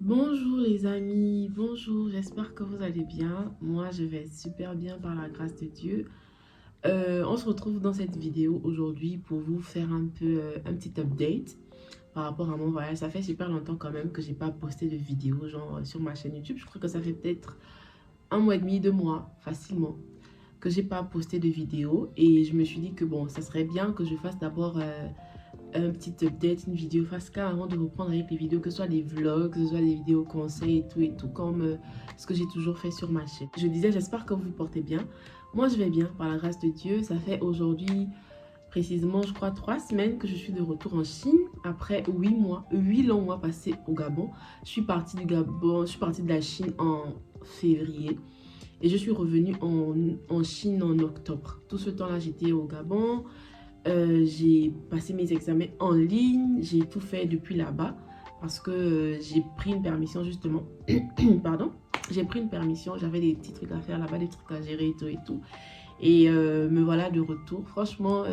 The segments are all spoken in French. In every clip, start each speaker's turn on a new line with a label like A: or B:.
A: Bonjour les amis, bonjour, j'espère que vous allez bien. Moi, je vais super bien par la grâce de Dieu. On se retrouve dans cette vidéo aujourd'hui pour vous faire un peu un petit update par rapport à mon voyage. Ça fait super longtemps quand même que j'ai pas posté de vidéo genre sur ma chaîne YouTube. Je crois que ça fait peut-être un mois et demi, 2 mois facilement que j'ai pas posté de vidéo et je me suis dit que bon, ça serait bien que je fasse d'abord un petit update, une vidéo face cam avant de reprendre avec les vidéos, que ce soit des vlogs, que ce soit des vidéos conseils et tout, comme ce que j'ai toujours fait sur ma chaîne. Je disais, j'espère que vous vous portez bien. Moi, je vais bien, par la grâce de Dieu. Ça fait aujourd'hui, précisément, je crois, 3 semaines que je suis de retour en Chine, après 8 mois, 8 longs mois passés au Gabon. Je suis partie du Gabon, je suis partie de la Chine en février. Et je suis revenue en Chine en octobre. Tout ce temps-là, j'étais au Gabon. J'ai passé mes examens en ligne, j'ai tout fait depuis là-bas parce que j'ai pris une permission justement. Pardon, j'ai pris une permission, j'avais des petits trucs à faire là-bas, des trucs à gérer et tout et tout. Et me voilà de retour. Franchement,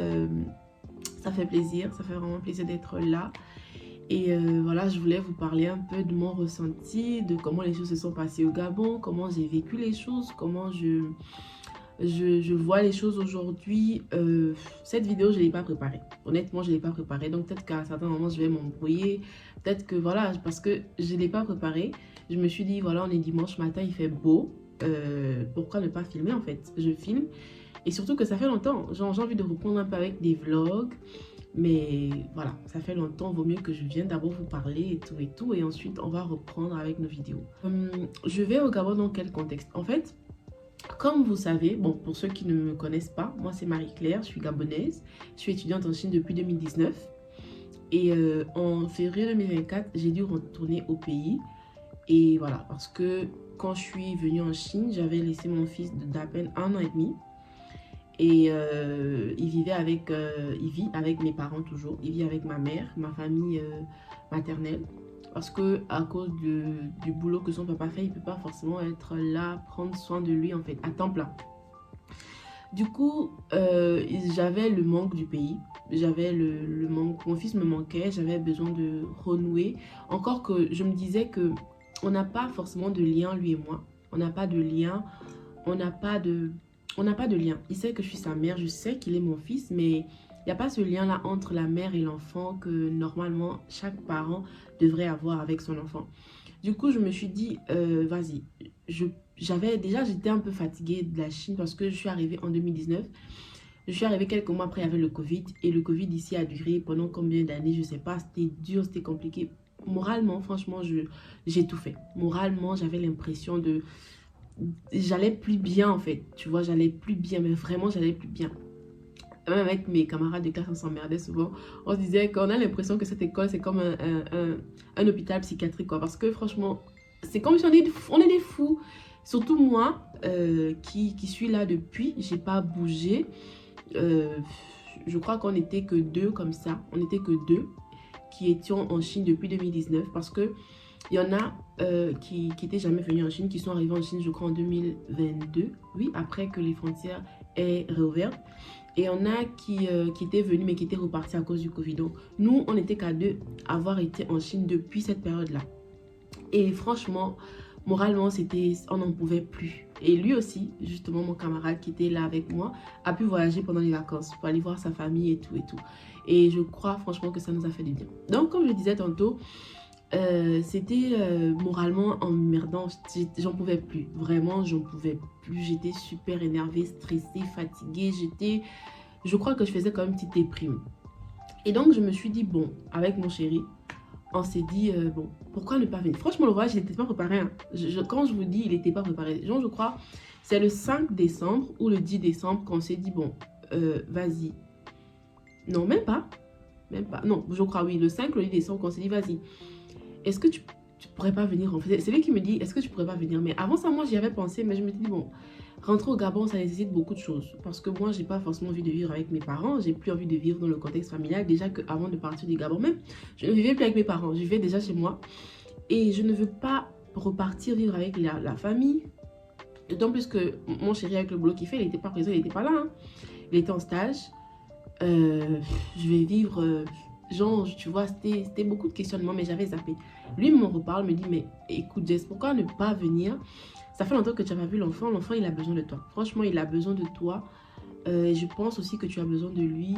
A: ça fait plaisir, ça fait vraiment plaisir d'être là. Et voilà, je voulais vous parler un peu de mon ressenti, de comment les choses se sont passées au Gabon, comment j'ai vécu les choses, comment je vois les choses aujourd'hui. Cette vidéo, je ne l'ai pas préparée. Honnêtement, je ne l'ai pas préparée. Donc, peut-être qu'à certains moments, je vais m'embrouiller. Peut-être que, voilà, parce que je ne l'ai pas préparée. Je me suis dit, voilà, on est dimanche matin, il fait beau. Pourquoi ne pas filmer, en fait? Je filme. Et surtout que ça fait longtemps. J'ai envie de reprendre un peu avec des vlogs. Mais voilà, ça fait longtemps. Vaut mieux que je vienne d'abord vous parler et tout et tout. Et ensuite, on va reprendre avec nos vidéos. Je vais au Gabon dans quel contexte? En fait, comme vous savez, bon, pour ceux qui ne me connaissent pas, moi c'est Marie-Claire, je suis gabonaise, je suis étudiante en Chine depuis 2019 et en février 2024, j'ai dû retourner au pays et voilà, parce que quand je suis venue en Chine, j'avais laissé mon fils d'à peine 1 an et demi et il vit avec mes parents toujours, il vit avec ma mère, ma famille maternelle. Parce que à cause du boulot que son papa fait, il ne peut pas forcément être là, prendre soin de lui en fait, à temps plein. Du coup, j'avais le manque du pays. J'avais le manque. Mon fils me manquait. J'avais besoin de renouer. Encore que je me disais que on n'a pas forcément de lien, lui et moi. On n'a pas de lien. On n'a pas de... On n'a pas de lien. Il sait que je suis sa mère. Je sais qu'il est mon fils. Mais il n'y a pas ce lien-là entre la mère et l'enfant que normalement chaque parent devrait avoir avec son enfant. Du coup, je me suis dit, vas-y, j'étais un peu fatiguée de la Chine parce que je suis arrivée en 2019. Je suis arrivée quelques mois après, il y avait le Covid. Et le Covid ici a duré pendant combien d'années, je ne sais pas. C'était dur, c'était compliqué. Moralement, franchement, j'ai tout fait. Moralement, j'avais l'impression de... J'allais plus bien en fait. Tu vois, j'allais plus bien, mais vraiment, j'allais plus bien. Même avec mes camarades de classe, on s'emmerdait souvent. On se disait qu'on a l'impression que cette école, c'est comme un hôpital psychiatrique, quoi. Parce que franchement, c'est comme si on est des fous. Surtout moi, qui suis là depuis, j'ai pas bougé. Euh, je crois qu'on n'était que deux comme ça. On n'était que deux qui étions en Chine depuis 2019. Parce que il y en a qui n'étaient jamais venus en Chine, qui sont arrivés en Chine, je crois, en 2022. Oui, après que les frontières aient réouvert. Et on a qui étaient venus mais qui étaient repartis à cause du Covid. Donc, nous, on n'était qu'à deux avoir été en Chine depuis cette période-là. Et franchement, moralement, on n'en pouvait plus. Et lui aussi, justement, mon camarade qui était là avec moi, a pu voyager pendant les vacances pour aller voir sa famille et tout et tout. Et je crois franchement que ça nous a fait du bien. Donc, comme je disais tantôt, c'était moralement emmerdant. J'en pouvais plus. Vraiment, j'en pouvais plus. J'étais super énervée, stressée, fatiguée. Je crois que je faisais quand même une petite déprime. Et donc, je me suis dit, bon, avec mon chéri, on s'est dit, bon, pourquoi ne pas venir? Franchement, le voyage, il n'était pas préparé. Hein. Quand je vous dis, il n'était pas préparé. Genre, je crois, c'est le 5 décembre ou le 10 décembre qu'on s'est dit, bon, vas-y. Non, même pas. Même pas. Non, je crois, oui, le 5 ou le 10 décembre qu'on s'est dit, vas-y. Est-ce que tu pourrais pas venir en fait? C'est lui qui me dit, est-ce que tu pourrais pas venir? Mais avant ça, moi, j'y avais pensé, mais je me dis, bon, rentrer au Gabon, ça nécessite beaucoup de choses. Parce que moi, j'ai pas forcément envie de vivre avec mes parents. J'ai plus envie de vivre dans le contexte familial. Déjà qu'avant de partir du Gabon, même, je ne vivais plus avec mes parents. Je vivais déjà chez moi. Et je ne veux pas repartir vivre avec la famille. D'autant plus que mon chéri, avec le boulot qu'il fait, il n'était pas présent, il n'était pas là. Hein. Il était en stage. Je vais vivre... genre, tu vois, c'était beaucoup de questionnements, mais j'avais zappé. Lui me reparle, me dit, mais écoute Jess, pourquoi ne pas venir? Ça fait longtemps que tu n'as pas vu l'enfant. L'enfant, il a besoin de toi. Franchement, il a besoin de toi. Je pense aussi que tu as besoin de lui.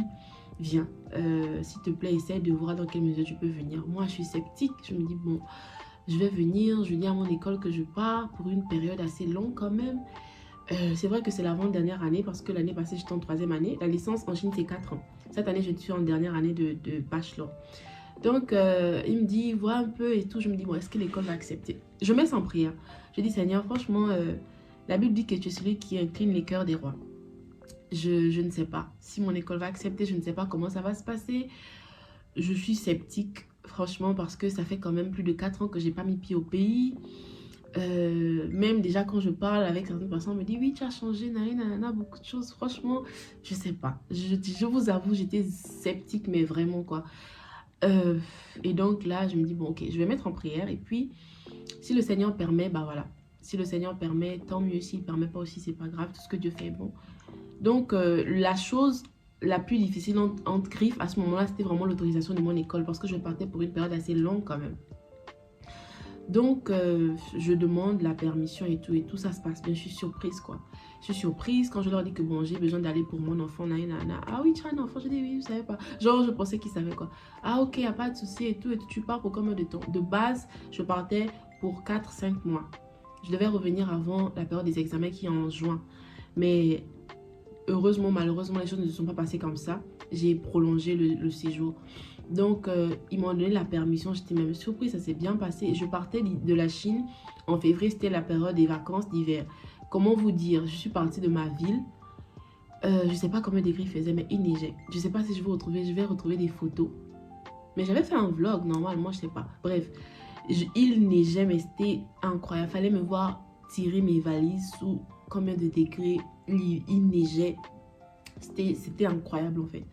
A: Viens. S'il te plaît, essaie de voir dans quelle mesure tu peux venir. Moi, je suis sceptique. Je me dis, bon, je vais venir. Je dis à mon école que je pars pour une période assez longue quand même. C'est vrai que c'est l'avant-dernière année parce que l'année passée, j'étais en 3e année. La licence en Chine, c'est 4 ans. Cette année, je suis en dernière année de bachelor. Donc, il me dit, vois un peu et tout. Je me dis, bon, est-ce que l'école va accepter? Je mets sans prière. Je dis, Seigneur, franchement, la Bible dit que tu es celui qui incline les cœurs des rois. Je ne sais pas si mon école va accepter. Je ne sais pas comment ça va se passer. Je suis sceptique, franchement, parce que ça fait quand même plus de 4 ans que j'ai pas mis pied au pays. Même déjà quand je parle avec certaines personnes, on me dit oui, tu as changé, nanana, beaucoup de choses. Franchement, je sais pas. Je vous avoue, j'étais sceptique, mais vraiment quoi. Et donc là, je me dis bon, ok, je vais mettre en prière. Et puis, si le Seigneur permet, bah voilà. Si le Seigneur permet, tant mieux. S'il ne permet pas aussi, c'est pas grave. Tout ce que Dieu fait est bon. Donc, la chose la plus difficile entre griffes à ce moment-là, c'était vraiment l'autorisation de mon école parce que je partais pour une période assez longue quand même. Donc, je demande la permission et tout ça se passe bien. Je suis surprise, quoi. Je suis surprise quand je leur dis que bon, j'ai besoin d'aller pour mon enfant. Ah oui, tu as un enfant? Je dis oui, je savais pas. Genre, je pensais qu'ils savaient, quoi. Ah ok, y a pas de souci et tout. Tu pars pour combien de temps? De base, je partais pour 4-5 mois. Je devais revenir avant la période des examens qui est en juin. Mais heureusement, malheureusement, les choses ne se sont pas passées comme ça. J'ai prolongé le séjour. Donc, ils m'ont donné la permission. J'étais même surprise, ça s'est bien passé. Je partais de la Chine en février, c'était la période des vacances d'hiver. Comment vous dire? Je suis partie de ma ville. Je ne sais pas combien de degrés il faisait, mais il neigeait. Je ne sais pas si je vais retrouver des photos. Mais j'avais fait un vlog, normalement, je ne sais pas. Bref, il neigeait, mais c'était incroyable. Il fallait me voir tirer mes valises sous combien de degrés il neigeait. C'était incroyable, en fait.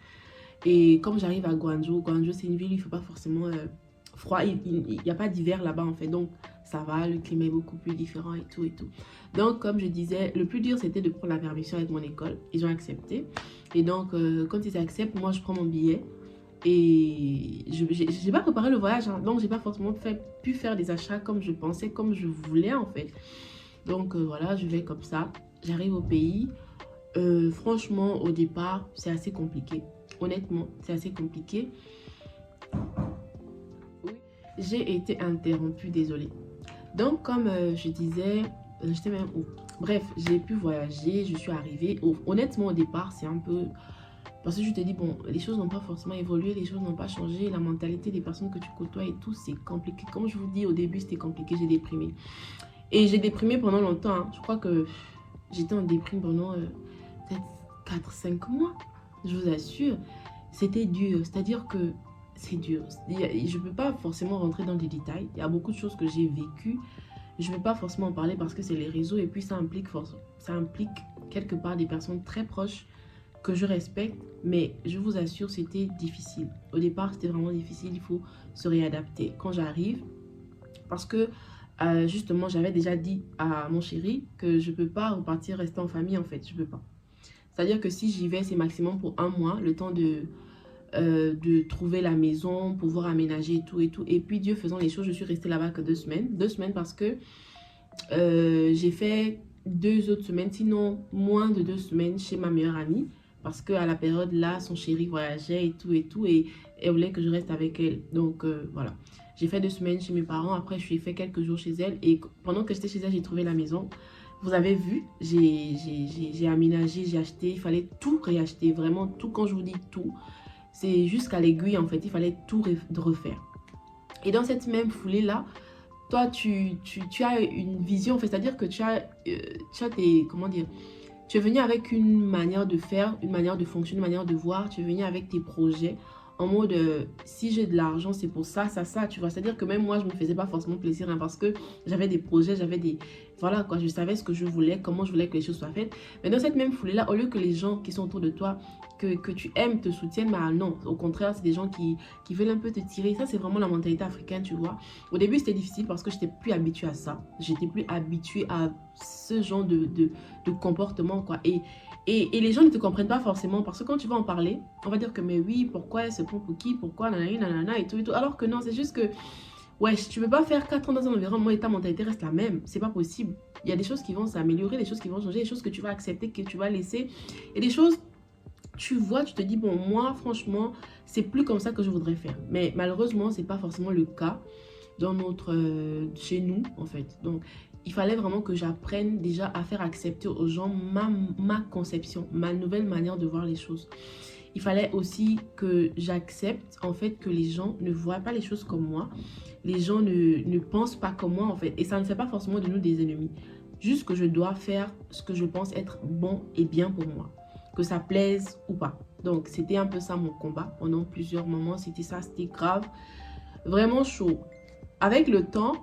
A: Et comme j'arrive à Guangzhou, Guangzhou c'est une ville où il ne faut pas forcément froid, il n'y a pas d'hiver là-bas en fait, donc ça va, le climat est beaucoup plus différent et tout et tout. Donc comme je disais, le plus dur c'était de prendre la permission avec mon école, ils ont accepté. Et donc quand ils acceptent, moi je prends mon billet et je n'ai pas préparé le voyage, hein, donc j'ai pas forcément pu faire des achats comme je pensais, comme je voulais en fait. Donc voilà, je vais comme ça, j'arrive au pays. Franchement au départ c'est assez compliqué. Honnêtement, c'est assez compliqué. Oui, j'ai été interrompue, désolée. Donc, comme je disais, j'étais même où? Bref, j'ai pu voyager, je suis arrivée. Honnêtement, au départ, c'est un peu... Parce que je te dis, bon, les choses n'ont pas forcément évolué, les choses n'ont pas changé, la mentalité des personnes que tu côtoies et tout, c'est compliqué. Comme je vous dis, au début, c'était compliqué, j'ai déprimé. Et j'ai déprimé pendant longtemps, hein. Je crois que j'étais en déprime pendant peut-être 4-5 mois. Je vous assure, c'était dur. C'est-à-dire que c'est dur. Je ne peux pas forcément rentrer dans des détails. Il y a beaucoup de choses que j'ai vécues. Je ne peux pas forcément en parler parce que c'est les réseaux. Et puis ça implique quelque part des personnes très proches que je respecte. Mais je vous assure, c'était difficile. Au départ, c'était vraiment difficile. Il faut se réadapter. Quand j'arrive, parce que justement, j'avais déjà dit à mon chéri que je ne peux pas repartir, rester en famille en fait. Je ne peux pas. C'est-à-dire que si j'y vais, c'est maximum pour 1 mois, le temps de trouver la maison, pouvoir aménager et tout et tout. Et puis Dieu faisant les choses, je suis restée là-bas que 2 semaines. 2 semaines parce que j'ai fait 2 autres semaines, sinon moins de 2 semaines chez ma meilleure amie. Parce qu'à la période là, son chéri voyageait et tout. Et elle voulait que je reste avec elle. Donc voilà. J'ai fait 2 semaines chez mes parents. Après, je suis fait quelques jours chez elle. Et pendant que j'étais chez elle, j'ai trouvé la maison. Vous avez vu, j'ai aménagé, j'ai acheté, il fallait tout réacheter, vraiment tout. Quand je vous dis tout, c'est jusqu'à l'aiguille en fait, il fallait tout refaire. Et dans cette même foulée-là, toi, tu as une vision, en fait, c'est-à-dire que tu as tes, comment dire, tu es venu avec une manière de faire, une manière de fonctionner, une manière de voir, tu es venu avec tes projets, en mode, si j'ai de l'argent, c'est pour ça, tu vois. C'est-à-dire que même moi, je ne me faisais pas forcément plaisir, hein, parce que j'avais des projets, j'avais des... Voilà, quoi, je savais ce que je voulais, comment je voulais que les choses soient faites. Mais dans cette même foulée-là, au lieu que les gens qui sont autour de toi, que tu aimes, te soutiennent, bah non, au contraire, c'est des gens qui veulent un peu te tirer. Ça, c'est vraiment la mentalité africaine, tu vois. Au début, c'était difficile parce que je n'étais plus habituée à ça. J'étais plus habituée à ce genre de comportement, quoi. Et les gens ne te comprennent pas forcément parce que quand tu vas en parler, on va dire que mais oui, pourquoi elle se prend pour qui, pourquoi nanana, nanana et tout. Alors que non, c'est juste que Ouais, tu peux pas faire 4 ans dans un environnement et ta mentalité reste la même. C'est pas possible. Il y a des choses qui vont s'améliorer, des choses qui vont changer, des choses que tu vas accepter, que tu vas laisser. Et des choses, tu vois, tu te dis, bon, moi, franchement, c'est plus comme ça que je voudrais faire. Mais malheureusement, c'est pas forcément le cas dans chez nous, en fait. Donc, il fallait vraiment que j'apprenne déjà à faire accepter aux gens ma conception, ma nouvelle manière de voir les choses. Il fallait aussi que j'accepte, en fait, que les gens ne voient pas les choses comme moi. Les gens ne pensent pas comme moi, en fait. Et ça ne fait pas forcément de nous des ennemis. Juste que je dois faire ce que je pense être bon et bien pour moi. Que ça plaise ou pas. Donc, c'était un peu ça mon combat. Pendant plusieurs moments, c'était ça, c'était grave. Vraiment chaud. Avec le temps,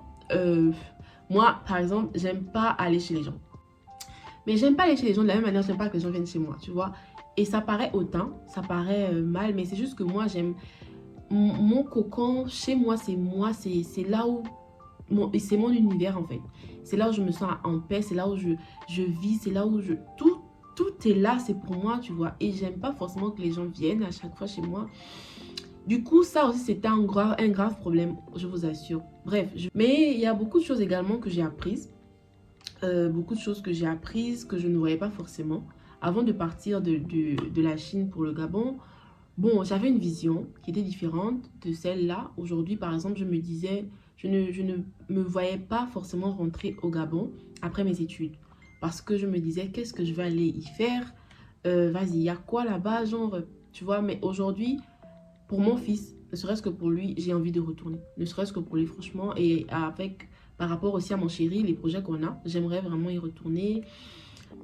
A: moi, par exemple, j'aime pas aller chez les gens. Mais j'aime pas aller chez les gens de la même manière, j'aime pas que les gens viennent chez moi, tu vois. Et ça paraît hautain, ça paraît mal, mais c'est juste que moi, j'aime mon cocon. Chez moi, c'est là où c'est mon univers en fait. C'est là où je me sens en paix, c'est là où je vis, c'est là où tout est là, c'est pour moi, tu vois. Et j'aime pas forcément que les gens viennent à chaque fois chez moi. Du coup, ça aussi, c'était un grave problème, je vous assure. Bref, mais il y a beaucoup de choses également que j'ai apprises. Beaucoup de choses que j'ai apprises que je ne voyais pas forcément. Avant de partir de la Chine pour le Gabon, bon, j'avais une vision qui était différente de celle-là. Aujourd'hui, par exemple, je me disais, je ne me voyais pas forcément rentrer au Gabon après mes études. Parce que je me disais, qu'est-ce que je vais aller y faire? Vas-y, il y a quoi là-bas, genre, tu vois. Mais aujourd'hui, pour mon fils, ne serait-ce que pour lui, j'ai envie de retourner. Ne serait-ce que pour lui, franchement. Et avec, par rapport aussi à mon chéri, les projets qu'on a, j'aimerais vraiment y retourner.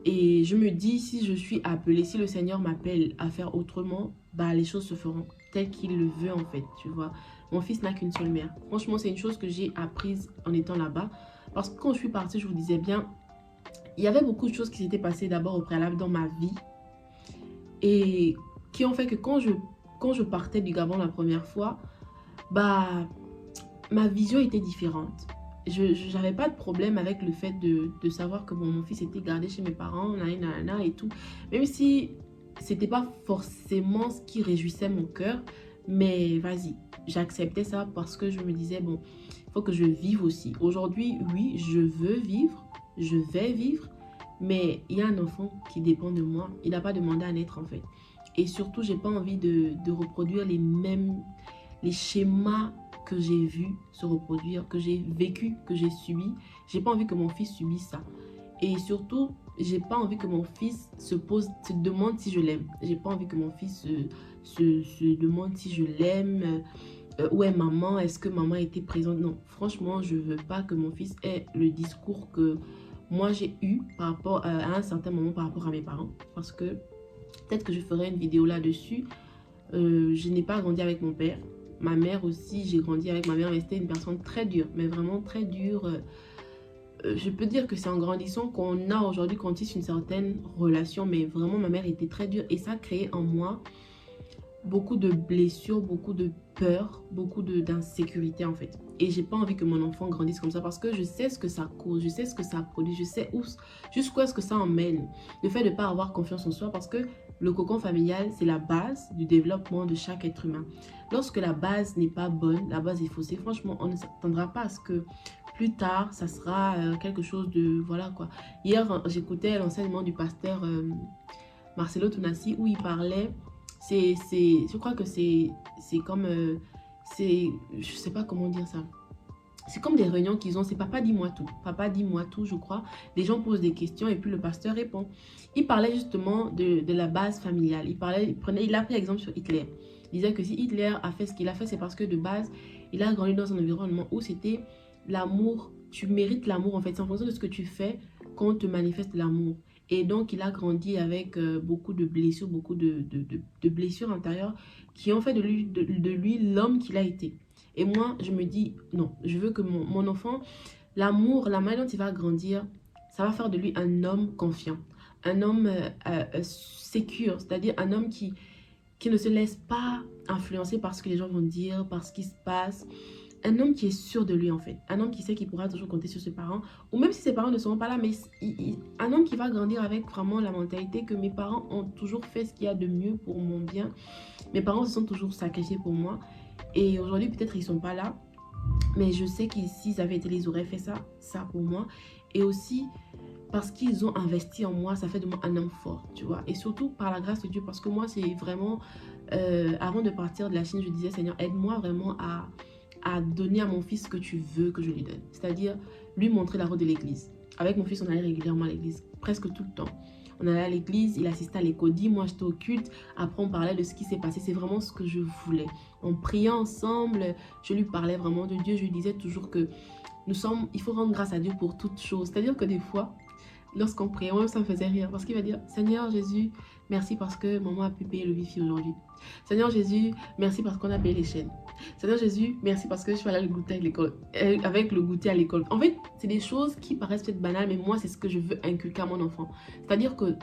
A: Et je me dis, si je suis appelée, si le Seigneur m'appelle à faire autrement, bah les choses se feront telles qu'il le veut en fait, tu vois. Mon fils n'a qu'une seule mère. Franchement, c'est une chose que j'ai apprise en étant là-bas. Parce que quand je suis partie, je vous disais bien, il y avait beaucoup de choses qui s'étaient passées d'abord au préalable dans ma vie. Et qui ont fait que quand je partais du Gabon la première fois, bah ma vision était différente. Je n'avais pas de problème avec le fait de savoir que bon, mon fils était gardé chez mes parents, nanana et tout. Même si c'était pas forcément ce qui réjouissait mon cœur, mais vas-y, j'acceptais ça parce que je me disais, bon, il faut que je vive aussi. Aujourd'hui, oui, je veux vivre, je vais vivre, mais il y a un enfant qui dépend de moi. Il n'a pas demandé à naître en fait. Et surtout, j'ai pas envie de reproduire les schémas que j'ai vu se reproduire, que j'ai vécu, que j'ai subi. J'ai pas envie que mon fils subisse ça. Et surtout, j'ai pas envie que mon fils se demande si je l'aime. J'ai pas envie que mon fils se demande si je l'aime. Où est maman? Est-ce que maman était présente? Non, franchement, je veux pas que mon fils ait le discours que moi j'ai eu par rapport à un certain moment par rapport à mes parents. Parce que peut-être que je ferai une vidéo là-dessus. Je n'ai pas grandi avec mon père. Ma mère aussi, j'ai grandi avec ma mère, mais c'était une personne très dure, mais vraiment très dure. Je peux dire que c'est en grandissant qu'on a aujourd'hui, qu'on tisse une certaine relation, mais vraiment ma mère était très dure et ça a créé en moi beaucoup de blessures, beaucoup de peur, beaucoup d'insécurité en fait. Et j'ai pas envie que mon enfant grandisse comme ça parce que je sais ce que ça cause, je sais ce que ça produit, je sais jusqu'où est-ce que ça emmène. Le fait de ne pas avoir confiance en soi parce que le cocon familial, c'est la base du développement de chaque être humain. Lorsque la base n'est pas bonne, la base est faussée, franchement, on ne s'attendra pas à ce que plus tard, ça sera quelque chose de... Voilà quoi. Hier, j'écoutais l'enseignement du pasteur Marcelo Tounassi où il parlait... je crois que c'est comme... je sais pas comment dire ça. C'est comme des réunions qu'ils ont, c'est papa dis-moi tout. Papa dis-moi tout, je crois. Les gens posent des questions et puis le pasteur répond. Il parlait justement de la base familiale. Il a pris exemple sur Hitler. Il disait que si Hitler a fait ce qu'il a fait, c'est parce que de base, il a grandi dans un environnement où c'était l'amour. Tu mérites l'amour en fait. C'est en fonction de ce que tu fais qu'on te manifeste l'amour. Et donc, il a grandi avec beaucoup de blessures, beaucoup de blessures intérieures qui ont fait de lui l'homme qu'il a été. Et moi, je me dis, non, je veux que mon enfant, l'amour, la manière dont il va grandir, ça va faire de lui un homme confiant, un homme sécure, c'est-à-dire un homme qui ne se laisse pas influencer par ce que les gens vont dire, par ce qui se passe. Un homme qui est sûr de lui en fait, un homme qui sait qu'il pourra toujours compter sur ses parents, ou même si ses parents ne seront pas là, mais un homme qui va grandir avec vraiment la mentalité que mes parents ont toujours fait ce qu'il y a de mieux pour mon bien. Mes parents se sont toujours sacrifiés pour moi, et aujourd'hui peut-être ils sont pas là, Mais je sais que s'ils avaient été, ils auraient fait ça pour moi. Et aussi, parce qu'ils ont investi en moi, ça fait de moi un homme fort, tu vois. Et surtout, par la grâce de Dieu, parce que moi, c'est vraiment... avant de partir de la Chine, je disais, Seigneur, aide-moi vraiment à donner à mon fils ce que tu veux que je lui donne. C'est-à-dire, lui montrer la route de l'église. Avec mon fils, on allait régulièrement à l'église, presque tout le temps. On allait à l'église, il assistait à l'écodie, moi j'étais au culte. Après, on parlait de ce qui s'est passé. C'est vraiment ce que je voulais. On priait ensemble, je lui parlais vraiment de Dieu. Je lui disais toujours que il faut rendre grâce à Dieu pour toutes choses. C'est-à-dire que des fois, lorsqu'on priait, moi ça me faisait rire. Parce qu'il va dire, Seigneur Jésus, merci parce que maman a pu payer le wifi aujourd'hui. Seigneur Jésus, merci parce qu'on a payé les chaînes. Seigneur Jésus, merci parce que je suis allée avec le goûter à l'école. En fait, c'est des choses qui paraissent peut-être banales, mais moi, c'est ce que je veux inculquer à mon enfant. C'est-à-dire que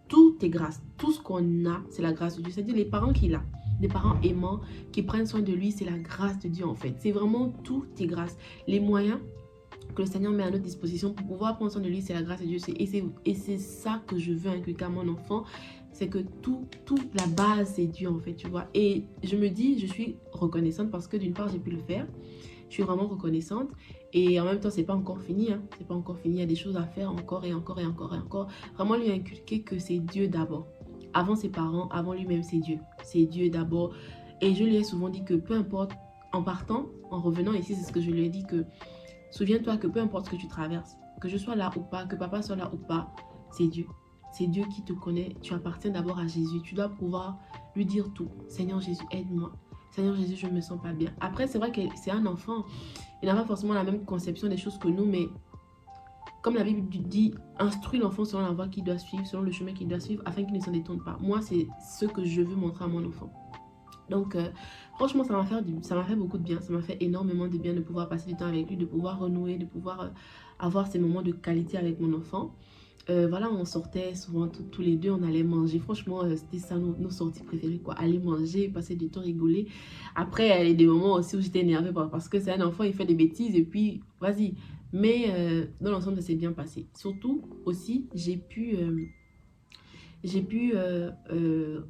A: tout est grâce. Tout ce qu'on a, c'est la grâce de Dieu. C'est-à-dire les parents qu'il a, des parents aimants qui prennent soin de lui, c'est la grâce de Dieu en fait. C'est vraiment tout est grâce. Les moyens que le Seigneur met à notre disposition pour pouvoir prendre soin de lui, c'est la grâce de Dieu. Et c'est ça que je veux inculquer à mon enfant. C'est que toute la base, c'est Dieu en fait, tu vois. Et je me dis, je suis reconnaissante parce que d'une part, j'ai pu le faire. Je suis vraiment reconnaissante. Et en même temps, c'est pas encore fini. Hein. C'est pas encore fini. Il y a des choses à faire encore et encore et encore et encore. Vraiment lui inculquer que c'est Dieu d'abord. Avant ses parents, avant lui-même, c'est Dieu. C'est Dieu d'abord. Et je lui ai souvent dit que peu importe, en partant, en revenant ici, c'est ce que je lui ai dit que souviens-toi que peu importe ce que tu traverses, que je sois là ou pas, que papa soit là ou pas, c'est Dieu. C'est Dieu qui te connaît. Tu appartiens d'abord à Jésus. Tu dois pouvoir lui dire tout. Seigneur Jésus, aide-moi. Seigneur Jésus, je ne me sens pas bien. Après, c'est vrai que c'est un enfant. Il n'a pas forcément la même conception des choses que nous, mais comme la Bible dit, instruis l'enfant selon la voie qu'il doit suivre, selon le chemin qu'il doit suivre, afin qu'il ne s'en détourne pas. Moi, c'est ce que je veux montrer à mon enfant. Donc, franchement, ça m'a fait beaucoup de bien. Ça m'a fait énormément de bien de pouvoir passer du temps avec lui, de pouvoir renouer, de pouvoir avoir ces moments de qualité avec mon enfant. Voilà, on sortait souvent tous les deux, on allait manger. Franchement, c'était ça nos sorties préférées, quoi. Aller manger, passer du temps, rigoler. Après, il y a des moments aussi où j'étais énervée parce que c'est un enfant, il fait des bêtises et puis, vas-y. Mais dans l'ensemble, ça s'est bien passé. Surtout, aussi, j'ai pu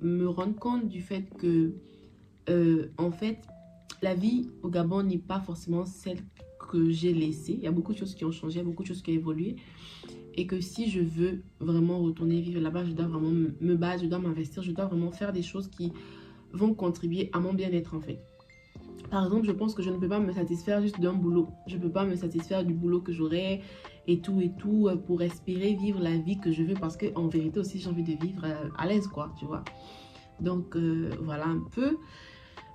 A: me rendre compte du fait que, en fait, la vie au Gabon n'est pas forcément celle que j'ai laissée. Il y a beaucoup de choses qui ont changé, il y a beaucoup de choses qui ont évolué. Et que si je veux vraiment retourner vivre là-bas, je dois vraiment me battre, je dois m'investir, je dois vraiment faire des choses qui vont contribuer à mon bien-être en fait. Par exemple, je pense que je ne peux pas me satisfaire juste d'un boulot. Je ne peux pas me satisfaire du boulot que j'aurai et tout pour espérer vivre la vie que je veux parce qu'en vérité aussi, j'ai envie de vivre à l'aise quoi, tu vois. Donc voilà un peu.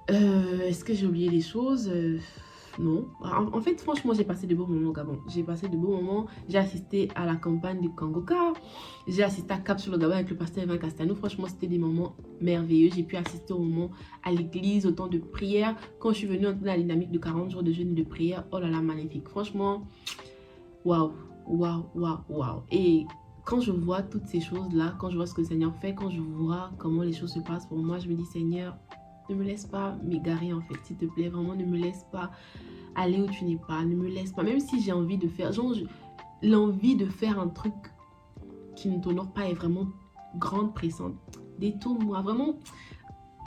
A: Est-ce que j'ai oublié des choses non. En fait, franchement, j'ai passé de beaux moments au Gabon. J'ai passé de beaux moments. J'ai assisté à la campagne du Kangoka. J'ai assisté à Cap sur le Gabon avec le pasteur Evan Castanou. Franchement, c'était des moments merveilleux. J'ai pu assister au moment à l'église, au temps de prière. Quand je suis venue entrer dans la dynamique de 40 jours de jeûne et de prière, oh là là, magnifique. Franchement, waouh, waouh, waouh, waouh. Et quand je vois toutes ces choses-là, quand je vois ce que le Seigneur fait, quand je vois comment les choses se passent pour moi, je me dis, Seigneur, ne me laisse pas m'égarer en fait, s'il te plaît. Vraiment, ne me laisse pas aller où tu n'es pas. Ne me laisse pas. Même si j'ai envie de faire, genre, l'envie de faire un truc qui ne t'honore pas est vraiment grande, pressante. Détourne-moi, vraiment,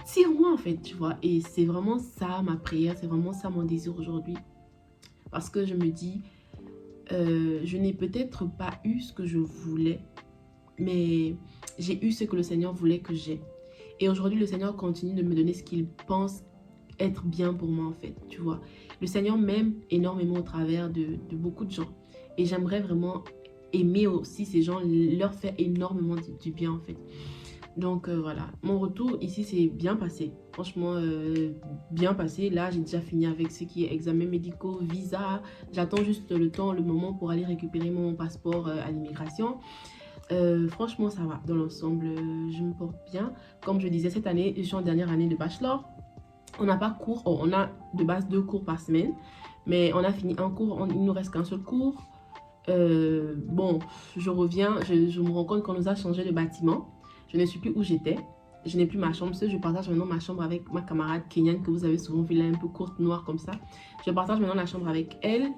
A: tire-moi en fait, tu vois. Et c'est vraiment ça ma prière, c'est vraiment ça mon désir aujourd'hui. Parce que je me dis, je n'ai peut-être pas eu ce que je voulais, mais j'ai eu ce que le Seigneur voulait que j'aie. Et aujourd'hui, le Seigneur continue de me donner ce qu'il pense être bien pour moi, en fait, tu vois. Le Seigneur m'aime énormément au travers de beaucoup de gens. Et j'aimerais vraiment aimer aussi ces gens, leur faire énormément du bien, en fait. Donc, voilà. Mon retour ici, c'est bien passé. Franchement, bien passé. Là, j'ai déjà fini avec ce qui est examens médicaux, visa. J'attends juste le moment pour aller récupérer mon passeport à l'immigration. Franchement ça va dans l'ensemble, je me porte bien. Comme je disais, cette année je suis en dernière année de bachelor. On n'a pas cours, on a de base 2 cours par semaine, mais on a fini un cours, il ne nous reste qu'un seul cours. Bon, je reviens, je me rends compte qu'on nous a changé de bâtiment. Je ne suis plus où j'étais, je n'ai plus ma chambre seule. Je partage maintenant ma chambre avec ma camarade kenyane que vous avez souvent vu là, un peu courte, noire comme ça. Je partage maintenant la chambre avec elle.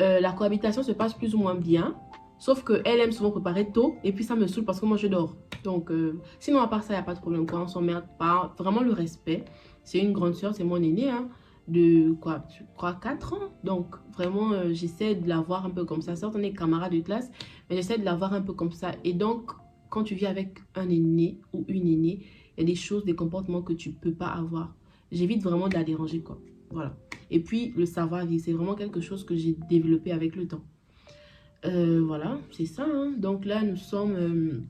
A: La cohabitation se passe plus ou moins bien. Sauf qu'elle aime souvent préparer tôt et puis ça me saoule parce que moi je dors. Donc sinon à part ça, il n'y a pas de problème. Quoi. On s'emmerde pas. Vraiment le respect. C'est une grande soeur, c'est mon aînée. Hein. de quoi, je crois 4 ans. Donc vraiment, j'essaie de la voir un peu comme ça. Certes, on est camarades de classe, mais j'essaie de la voir un peu comme ça. Et donc, quand tu vis avec un aîné ou une aînée, il y a des choses, des comportements que tu peux pas avoir. J'évite vraiment de la déranger, quoi. Voilà. Et puis, le savoir-vivre, c'est vraiment quelque chose que j'ai développé avec le temps. Voilà, c'est ça, hein. Donc là, nous sommes...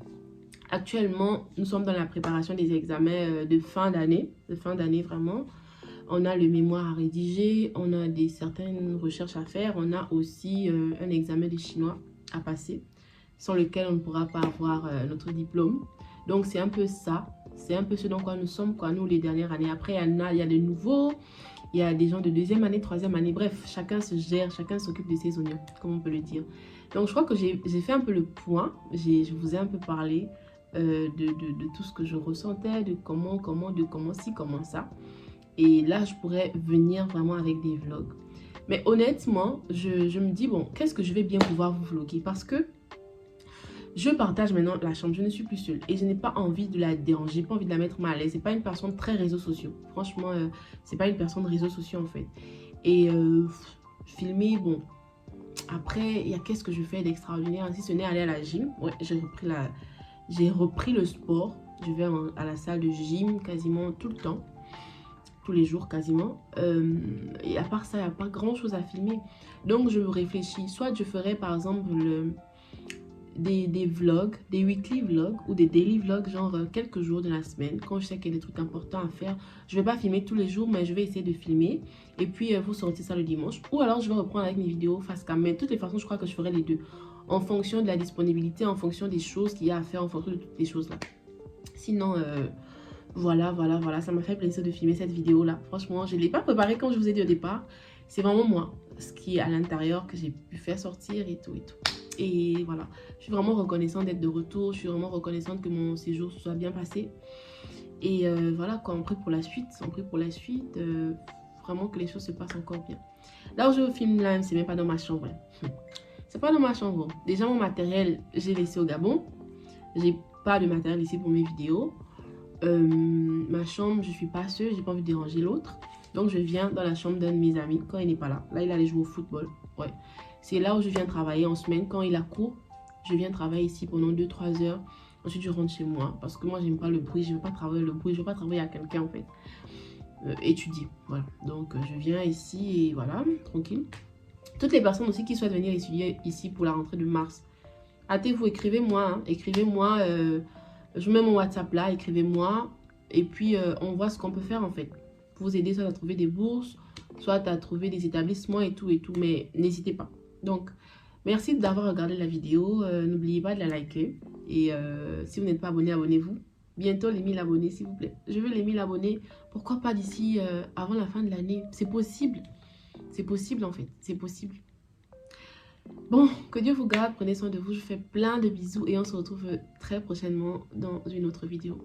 A: actuellement, nous sommes dans la préparation des examens de fin d'année. De fin d'année, vraiment. On a le mémoire à rédiger, on a certaines recherches à faire, on a aussi un examen de chinois à passer, sans lequel on ne pourra pas avoir notre diplôme. Donc c'est un peu ça, c'est un peu ce dans quoi nous sommes, quoi, nous les dernières années. Après, il y a des nouveaux, il y a des gens de deuxième année, troisième année, bref, chacun se gère, chacun s'occupe de ses oignons, comme on peut le dire. Donc je crois que j'ai fait un peu le point, je vous ai un peu parlé de tout ce que je ressentais, de comment ci, comment ça. Et là, je pourrais venir vraiment avec des vlogs. Mais honnêtement, je me dis, bon, qu'est-ce que je vais bien pouvoir vous vlogger? Parce que je partage maintenant la chambre, je ne suis plus seule. Et je n'ai pas envie de la déranger, j'ai pas envie de la mettre mal à l'aise. C'est pas une personne très réseaux sociaux. Franchement, c'est pas une personne de réseaux sociaux en fait. Et filmer, bon, après, il y a qu'est-ce que je fais d'extraordinaire? Si ce n'est aller à la gym. Ouais, j'ai repris le sport. Je vais à la salle de gym quasiment tout le temps. Tous les jours quasiment. Et à part ça, il n'y a pas grand chose à filmer. Donc je me réfléchis. Soit je ferai par exemple des vlogs, des weekly vlogs ou des daily vlogs, genre quelques jours de la semaine. Quand je sais qu'il y a des trucs importants à faire, je vais pas filmer tous les jours, mais je vais essayer de filmer. Et puis vous sortir ça le dimanche. Ou alors je vais reprendre avec mes vidéos face cam. Mais de toutes les façons, je crois que je ferai les deux. En fonction de la disponibilité, en fonction des choses qu'il y a à faire, en fonction de toutes les choses là. Sinon... voilà, ça m'a fait plaisir de filmer cette vidéo-là. Franchement, je ne l'ai pas préparée comme je vous ai dit au départ. C'est vraiment moi, ce qui est à l'intérieur que j'ai pu faire sortir et tout et tout. Et voilà, je suis vraiment reconnaissante d'être de retour. Je suis vraiment reconnaissante que mon séjour se soit bien passé. Et voilà, quoi, on prie pour la suite. On prie pour la suite. Vraiment que les choses se passent encore bien. Là où je vous filme là, c'est même pas dans ma chambre. C'est pas dans ma chambre. Déjà, mon matériel, j'ai laissé au Gabon. J'ai pas de matériel ici pour mes vidéos. Ma chambre, je suis pas seule, j'ai pas envie de déranger l'autre. Donc je viens dans la chambre d'un de mes amis quand il n'est pas là. Là, il allait jouer au football. Ouais. C'est là où je viens travailler en semaine. Quand il a cours, je viens travailler ici pendant 2-3 heures. Ensuite, je rentre chez moi. Parce que moi, j'aime pas le bruit. Je veux pas travailler le bruit. Je veux pas travailler à quelqu'un en fait. Étudier. Voilà. Donc je viens ici et voilà, tranquille. Toutes les personnes aussi qui souhaitent venir étudier ici pour la rentrée de mars, hâtez-vous, écrivez-moi. Hein. Écrivez-moi. Je mets mon WhatsApp là, écrivez-moi. Et puis, on voit ce qu'on peut faire en fait. Pour vous aider soit à trouver des bourses, soit à trouver des établissements et tout. Mais n'hésitez pas. Donc, merci d'avoir regardé la vidéo. N'oubliez pas de la liker. Et si vous n'êtes pas abonné, abonnez-vous. Bientôt les 1000 abonnés, s'il vous plaît. Je veux les 1000 abonnés. Pourquoi pas d'ici avant la fin de l'année? C'est possible. C'est possible en fait. C'est possible. Bon, que Dieu vous garde, prenez soin de vous, je vous fais plein de bisous et on se retrouve très prochainement dans une autre vidéo.